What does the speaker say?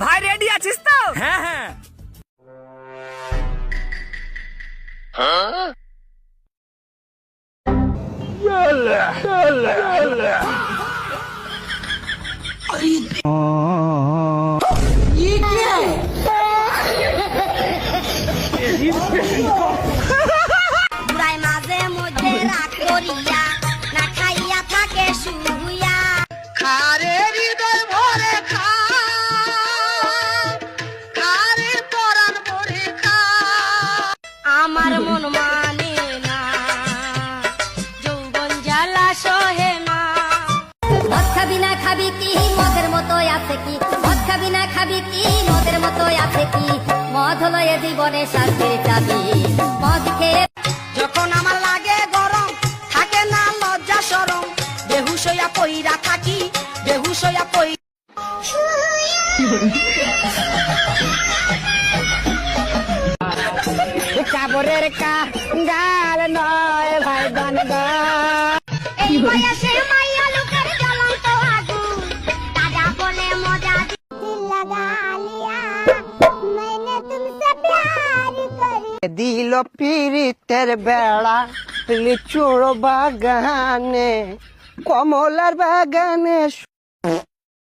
ভাই রেডি আছিস তো? হ্যাঁ হ্যাঁ। বুড়াই মাঝে মধ্যে রাগ করিয়া না খাইয়া থাকে শুইয়া খারে হৃদয় ভরে খা, খারে পরাণ ভরে খা। আমার মন মানে না, যৌবন জ্বালা সহে না। মদ খাবি না খাবি কি মদের মতো আছে কি, মদ খাবি না খাবি কি মদের মতো আছে কি, মদ হলো এ জীবনে শান্তির চাবি। মদ খেয়ে যখন আমার লাগে গরম, থাকে না লজ্জা শরম, বেহুশ হইয়া পইরা থাকি, বেহুশ হইয়া পই কাবরের গাল নয় ভাই গান গা। এই বয়সে মাইয়া লোকের জ্বলন্ত আগুন, দাদা বলে মজা দিল লাগা লিয়া, मैंने तुमसे प्यार करी। দিল পিরিতের বেড়া লিচুর বাগানে, কমলার বাগানে।